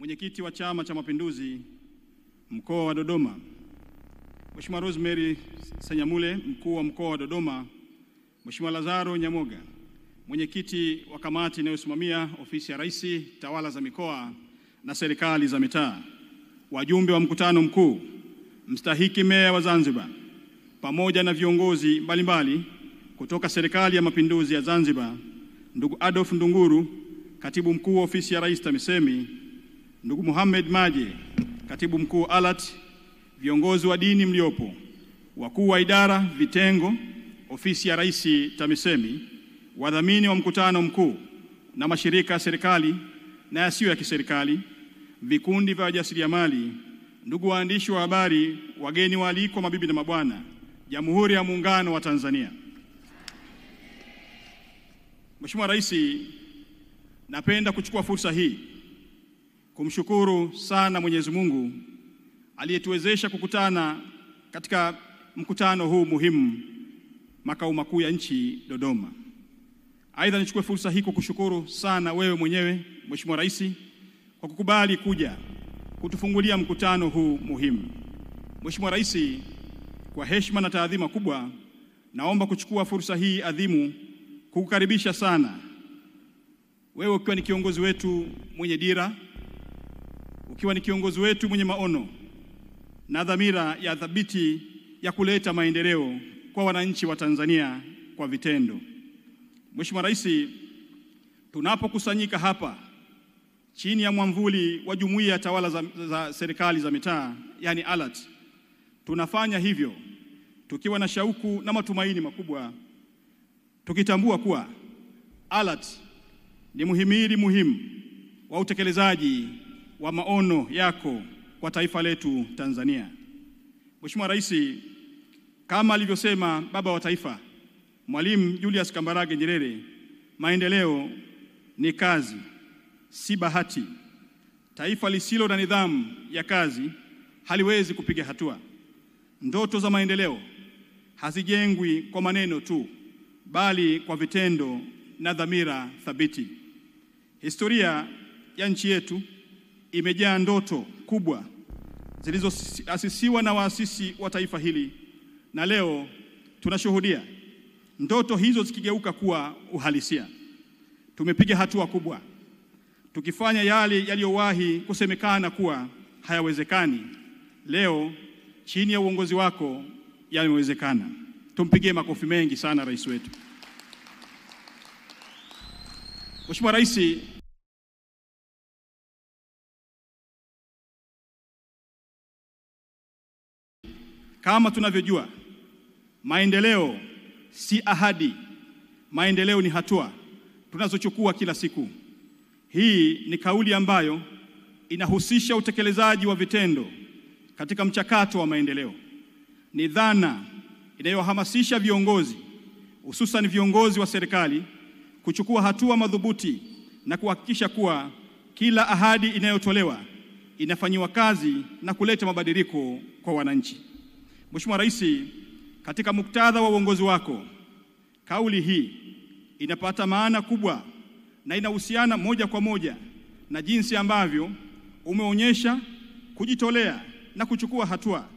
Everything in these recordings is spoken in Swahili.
Mwenyekiti wa Chama cha Mapinduzi mkoa wa Dodoma, Mheshimiwa Rosemary Senyamule, mkuu wa mkoa wa Dodoma, Mheshimiwa Lazaro Nyamoga, mwenyekiti wa kamati inayosimamia ofisi ya Rais, tawala za mikoa na serikali za mitaa, wajumbe wa mkutano mkuu, mstahiki meya wa Zanzibar, pamoja na viongozi mbalimbali kutoka Serikali ya Mapinduzi ya Zanzibar, ndugu Adolf Ndunguru, katibu mkuu wa ofisi ya Rais TAMISEMI, ndugu Mohamed Maje, katibu mkuu ALAT, viongozi wa dini mliopo, wakuu wa idara, vitengo, ofisi ya Rais TAMISEMI, wadhamini wa mkutano mkuu na mashirika ya serikali na yasiyo ya kiserikali, vikundi vya wajasiriamali, ndugu waandishi wa habari, wageni waalikwa, mabibi na mabwana, Jamhuri ya Muungano wa Tanzania. Mheshimiwa Rais, napenda kuchukua fursa hii kumshukuru sana Mwenyezi Mungu aliyetuwezesha kukutana katika mkutano huu muhimu makao makuu ya nchi Dodoma. Aidha, nichukue fursa hii kukushukuru sana wewe mwenyewe Mheshimiwa Rais kwa kukubali kuja kutufungulia mkutano huu muhimu. Mheshimiwa Rais, kwa heshima na taadhima kubwa, naomba kuchukua fursa hii adhimu kukukaribisha sana wewe, ukiwa ni kiongozi wetu mwenye dira, ukiwa ni kiongozi wetu mwenye maono na dhamira ya thabiti ya kuleta maendeleo kwa wananchi wa Tanzania kwa vitendo. Mheshimiwa Rais, tunapokusanyika hapa chini ya mwamvuli wa Jumuiya ya Tawala za Serikali za Mitaa, yani ALAT, tunafanya hivyo tukiwa na shauku na matumaini makubwa, tukitambua kuwa ALAT ni muhimili muhimu wa utekelezaji wa maono yako kwa taifa letu Tanzania. Mheshimiwa Rais, kama alivyosema baba wa taifa Mwalimu Julius Kambarage Nyerere, maendeleo ni kazi, si bahati. Taifa lisilo na nidhamu ya kazi haliwezi kupiga hatua. Ndoto za maendeleo hazijengwi kwa maneno tu, bali kwa vitendo na dhamira thabiti. Historia ya nchi yetu imejaa ndoto kubwa zilizoasisiwa na waasisi wa taifa hili, na leo tunashuhudia ndoto hizo zikigeuka kuwa uhalisia. Tumepiga hatua kubwa tukifanya yale yaliyowahi kusemekana kuwa hayawezekani. Leo chini ya uongozi wako yamewezekana. Tumpigie makofi mengi sana rais wetu. Mheshimiwa Rais, kama tunavyojua, maendeleo si ahadi, maendeleo ni hatua tunazochukua kila siku. Hii ni kauli ambayo inahusisha utekelezaji wa vitendo katika mchakato wa maendeleo. Ni dhana inayohamasisha viongozi, hususan viongozi wa serikali, kuchukua hatua madhubuti na kuhakikisha kuwa kila ahadi inayotolewa inafanyiwa kazi na kuleta mabadiliko kwa wananchi. Mheshimiwa Rais, katika muktadha wa uongozi wako, kauli hii inapata maana kubwa na inahusiana moja kwa moja na jinsi ambavyo umeonyesha kujitolea na kuchukua hatua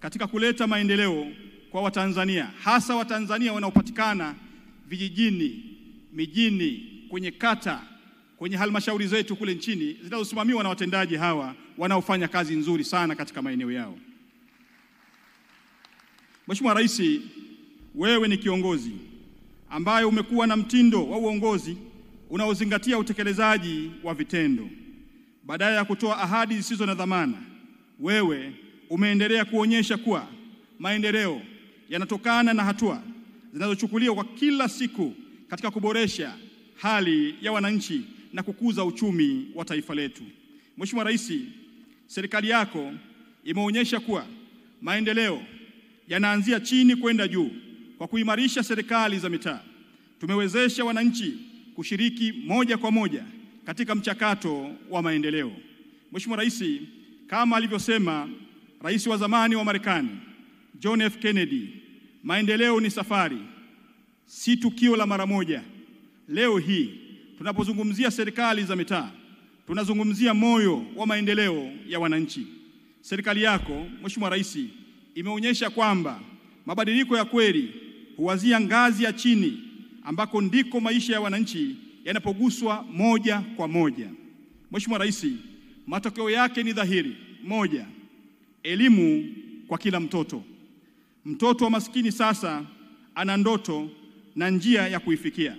katika kuleta maendeleo kwa Watanzania, hasa Watanzania wanaopatikana vijijini, mijini, kwenye kata, kwenye halmashauri zetu kule nchini zinazosimamiwa na watendaji hawa wanaofanya kazi nzuri sana katika maeneo yao. Mheshimiwa Rais, wewe ni kiongozi ambaye umekuwa na mtindo wa uongozi unaozingatia utekelezaji wa vitendo. Badala ya kutoa ahadi zisizo na dhamana, wewe umeendelea kuonyesha kuwa maendeleo yanatokana na hatua zinazochukuliwa kwa kila siku katika kuboresha hali ya wananchi na kukuza uchumi wa taifa letu. Mheshimiwa Rais, serikali yako imeonyesha kuwa maendeleo yanaanzia chini kwenda juu. Kwa kuimarisha serikali za mitaa, tumewezesha wananchi kushiriki moja kwa moja katika mchakato wa maendeleo. Mheshimiwa Rais, kama alivyosema rais wa zamani wa Marekani John F. Kennedy, maendeleo ni safari, si tukio la mara moja. Leo hii tunapozungumzia serikali za mitaa, tunazungumzia moyo wa maendeleo ya wananchi. Serikali yako, Mheshimiwa Rais, imeonyesha kwamba mabadiliko ya kweli huanzia ngazi ya chini ambako ndiko maisha ya wananchi yanapoguswa moja kwa moja. Mheshimiwa Rais, matokeo yake ni dhahiri. Moja, elimu kwa kila mtoto. Mtoto wa maskini sasa ana ndoto na njia ya kuifikia.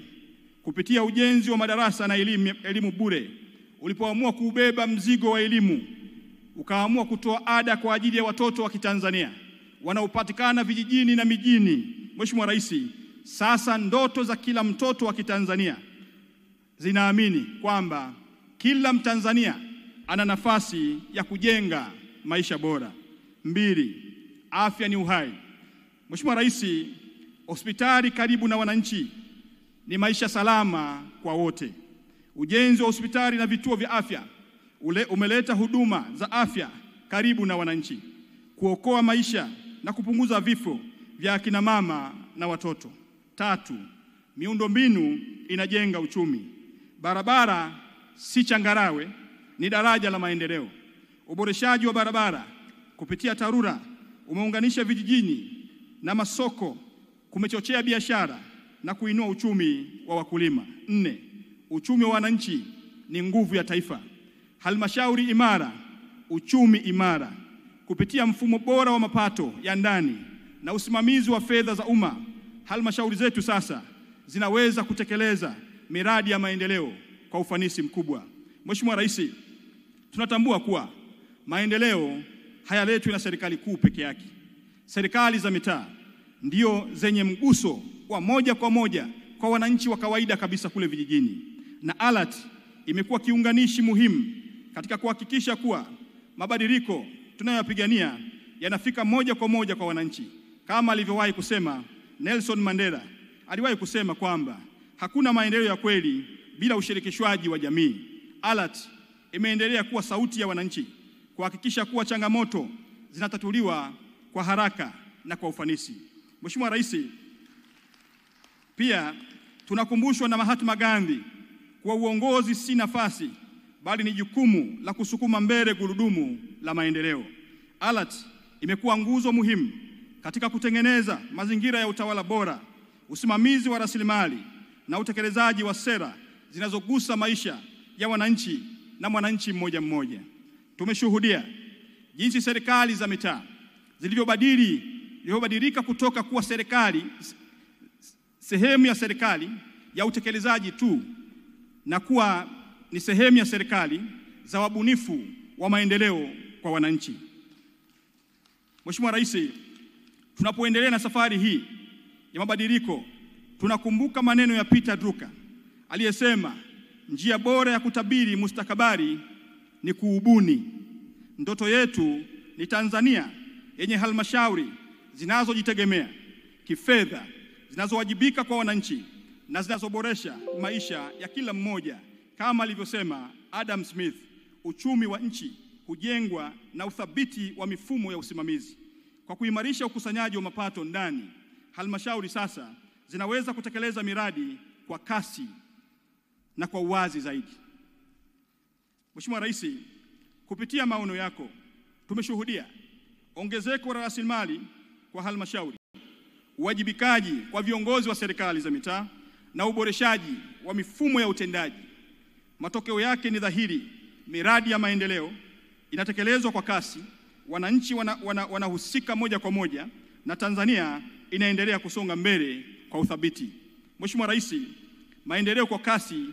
Kupitia ujenzi wa madarasa na elimu bure, ulipoamua kuubeba mzigo wa elimu, ukaamua kutoa ada kwa ajili ya watoto wa Kitanzania wanaopatikana vijijini na mijini. Mheshimiwa Rais, sasa ndoto za kila mtoto wa Kitanzania zinaamini kwamba kila Mtanzania ana nafasi ya kujenga maisha bora. Mbili, afya ni uhai. Mheshimiwa Rais, hospitali karibu na wananchi ni maisha salama kwa wote. Ujenzi wa hospitali na vituo vya afya umeleta huduma za afya karibu na wananchi, kuokoa maisha na kupunguza vifo vya akina mama na watoto. Tatu, miundombinu inajenga uchumi. Barabara si changarawe, ni daraja la maendeleo. Uboreshaji wa barabara kupitia TARURA umeunganisha vijijini na masoko, kumechochea biashara na kuinua uchumi wa wakulima. Nne, uchumi wa wananchi ni nguvu ya taifa. Halmashauri imara, uchumi imara. Kupitia mfumo bora wa mapato ya ndani na usimamizi wa fedha za umma, halmashauri zetu sasa zinaweza kutekeleza miradi ya maendeleo kwa ufanisi mkubwa. Mheshimiwa Rais, tunatambua kuwa maendeleo hayaletwi na serikali kuu peke yake. Serikali za mitaa ndio zenye mguso wa moja kwa moja kwa wananchi wa kawaida kabisa kule vijijini, na ALAT imekuwa kiunganishi muhimu katika kuhakikisha kuwa mabadiliko tunayoyapigania yanafika moja kwa moja kwa wananchi. Kama alivyowahi kusema Nelson Mandela, aliwahi kusema kwamba hakuna maendeleo ya kweli bila ushirikishwaji wa jamii. ALAT imeendelea kuwa sauti ya wananchi, kuhakikisha kuwa changamoto zinatatuliwa kwa haraka na kwa ufanisi. Mheshimiwa Rais, pia tunakumbushwa na Mahatma Gandhi kuwa uongozi si nafasi bali ni jukumu la kusukuma mbele gurudumu la maendeleo. ALAT imekuwa nguzo muhimu katika kutengeneza mazingira ya utawala bora, usimamizi wa rasilimali na utekelezaji wa sera zinazogusa maisha ya wananchi na mwananchi mmoja mmoja. Tumeshuhudia jinsi serikali za mitaa zilivyobadilika kutoka kuwa sehemu ya serikali ya utekelezaji tu na kuwa ni sehemu ya serikali za wabunifu wa maendeleo kwa wananchi. Mheshimiwa Rais, tunapoendelea na safari hii ya mabadiliko, tunakumbuka maneno ya Peter Drucker aliyesema, njia bora ya kutabiri mustakabali ni kuubuni. Ndoto yetu ni Tanzania yenye halmashauri zinazojitegemea kifedha, zinazowajibika kwa wananchi na zinazoboresha maisha ya kila mmoja. Kama alivyosema Adam Smith, uchumi wa nchi hujengwa na uthabiti wa mifumo ya usimamizi. Kwa kuimarisha ukusanyaji wa mapato ndani, halmashauri sasa zinaweza kutekeleza miradi kwa kasi na kwa uwazi zaidi. Mheshimiwa Rais, kupitia maono yako tumeshuhudia ongezeko la rasilimali kwa halmashauri, uwajibikaji kwa viongozi wa serikali za mitaa na uboreshaji wa mifumo ya utendaji. Matokeo yake ni dhahiri, miradi ya maendeleo inatekelezwa kwa kasi, wananchi wanahusika moja kwa moja, na Tanzania inaendelea kusonga mbele kwa uthabiti. Mheshimiwa Rais, maendeleo kwa kasi,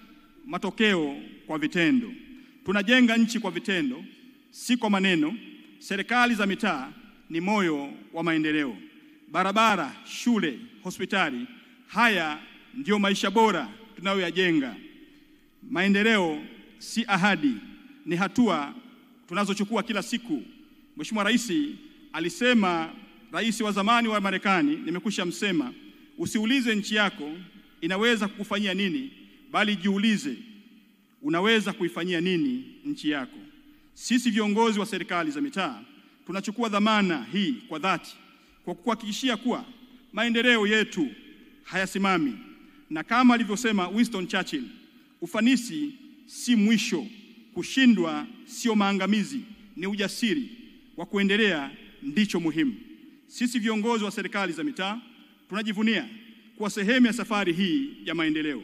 matokeo kwa vitendo. Tunajenga nchi kwa vitendo, si kwa maneno. Serikali za mitaa ni moyo wa maendeleo. Barabara, shule, hospitali, haya ndio maisha bora tunayoyajenga. Maendeleo si ahadi, ni hatua tunazochukua kila siku. Mheshimiwa Rais alisema, rais wa zamani wa Marekani, nimekusha msema, usiulize nchi yako inaweza kukufanyia nini, bali jiulize unaweza kuifanyia nini nchi yako. Sisi viongozi wa serikali za mitaa tunachukua dhamana hii kwa dhati, kwa kuhakikishia kuwa maendeleo yetu hayasimami, na kama alivyosema Winston Churchill, ufanisi si mwisho Kushindwa sio maangamizi, ni ujasiri wa kuendelea ndicho muhimu. Sisi viongozi wa serikali za mitaa tunajivunia kuwa sehemu ya safari hii ya maendeleo,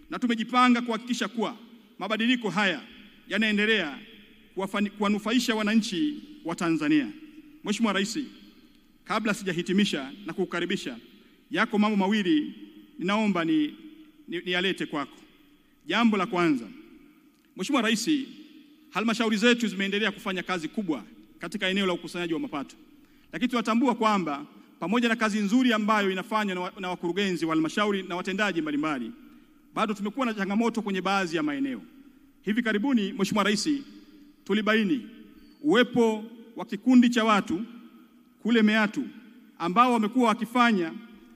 na tumejipanga kuhakikisha kuwa mabadiliko haya yanaendelea kuwanufaisha wananchi wa Tanzania. Mheshimiwa Rais, kabla sijahitimisha na kukukaribisha, yako mambo mawili ninaomba niyalete kwako. Jambo la kwanza, Mheshimiwa Rais, halmashauri zetu zimeendelea kufanya kazi kubwa katika eneo la ukusanyaji wa mapato. Lakini tunatambua kwamba pamoja na kazi nzuri ambayo inafanywa na wakurugenzi wa halmashauri na watendaji mbalimbali, bado tumekuwa na changamoto kwenye baadhi ya maeneo. Hivi karibuni, Mheshimiwa Rais, tulibaini uwepo wa kikundi cha watu kule Meatu ambao wamekuwa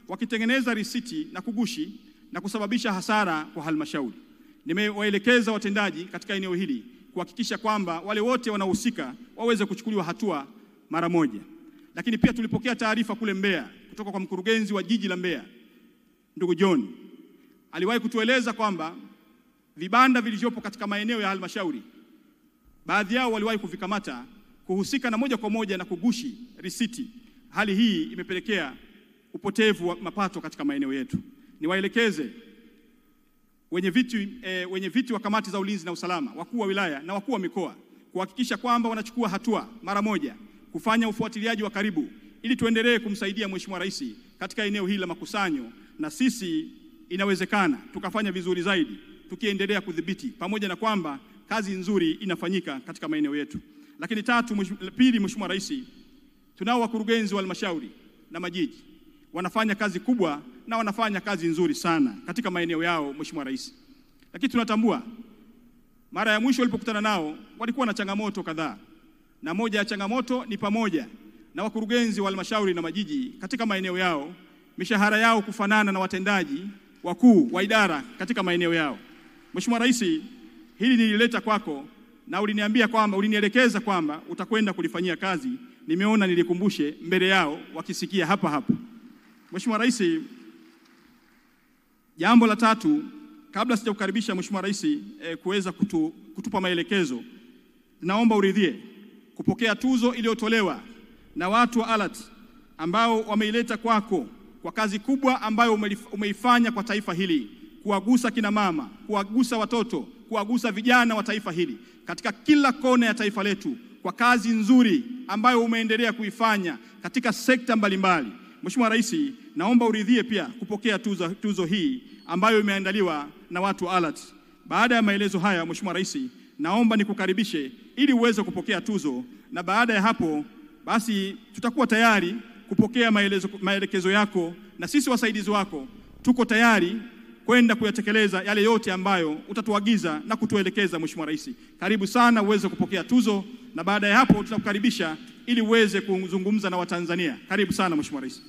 wakitengeneza risiti na kugushi na kusababisha hasara kwa halmashauri. Nimewaelekeza watendaji katika eneo hili kuhakikisha kwamba wale wote wanaohusika waweze kuchukuliwa hatua mara moja. Lakini pia tulipokea taarifa kule Mbeya kutoka kwa mkurugenzi wa jiji la Mbeya, ndugu John. Aliwahi kutueleza kwamba vibanda vilivyopo katika maeneo ya halmashauri, baadhi yao waliwahi kuvikamata kuhusika na moja kwa moja na kugushi risiti. Hali hii imepelekea upotevu wa mapato katika maeneo yetu. Niwaelekeze wenye viti wa kamati za ulinzi na usalama, wakuu wa wilaya na wakuu wa mikoa kuhakikisha kwamba wanachukua hatua mara moja kufanya ufuatiliaji wa karibu ili tuendelee kumsaidia Mheshimiwa Rais katika eneo hili la makusanyo, na sisi inawezekana tukafanya vizuri zaidi tukiendelea kudhibiti, pamoja na kwamba kazi nzuri inafanyika katika maeneo yetu. Lakini pili, Mheshimiwa Rais, tunao wakurugenzi wa halmashauri na majiji wanafanya kazi kubwa na wanafanya kazi nzuri sana katika maeneo yao, Mheshimiwa Rais. Lakini tunatambua mara ya mwisho walipokutana nao walikuwa na changamoto kadhaa, na moja ya changamoto ni pamoja na wakurugenzi wa halmashauri na majiji katika maeneo yao mishahara yao kufanana na watendaji wakuu wa idara katika maeneo yao. Mheshimiwa Rais, hili nilileta kwako na ulinielekeza kwamba utakwenda kulifanyia kazi. Nimeona nilikumbushe mbele yao wakisikia hapa. Mheshimiwa Rais, jambo la tatu, kabla sijakukaribisha Mheshimiwa Rais kuweza kutupa maelekezo, naomba uridhie kupokea tuzo iliyotolewa na watu wa ALAT ambao wameileta kwako kwa kazi kubwa ambayo umeifanya kwa taifa hili, kuwagusa kina mama, kuwagusa watoto, kuwagusa vijana wa taifa hili katika kila kona ya taifa letu, kwa kazi nzuri ambayo umeendelea kuifanya katika sekta mbalimbali. Mheshimiwa Rais, naomba uridhie pia kupokea tuzo hii ambayo imeandaliwa na watu wa ALAT. Baada ya maelezo haya, Mheshimiwa Rais, naomba nikukaribishe ili uweze kupokea tuzo, na baada ya hapo basi tutakuwa tayari kupokea maelekezo yako, na sisi wasaidizi wako tuko tayari kwenda kuyatekeleza yale yote ambayo utatuagiza na kutuelekeza. Mheshimiwa Rais, karibu sana uweze kupokea tuzo, na baada ya hapo tutakukaribisha ili uweze kuzungumza na Watanzania. Karibu sana Mheshimiwa Rais.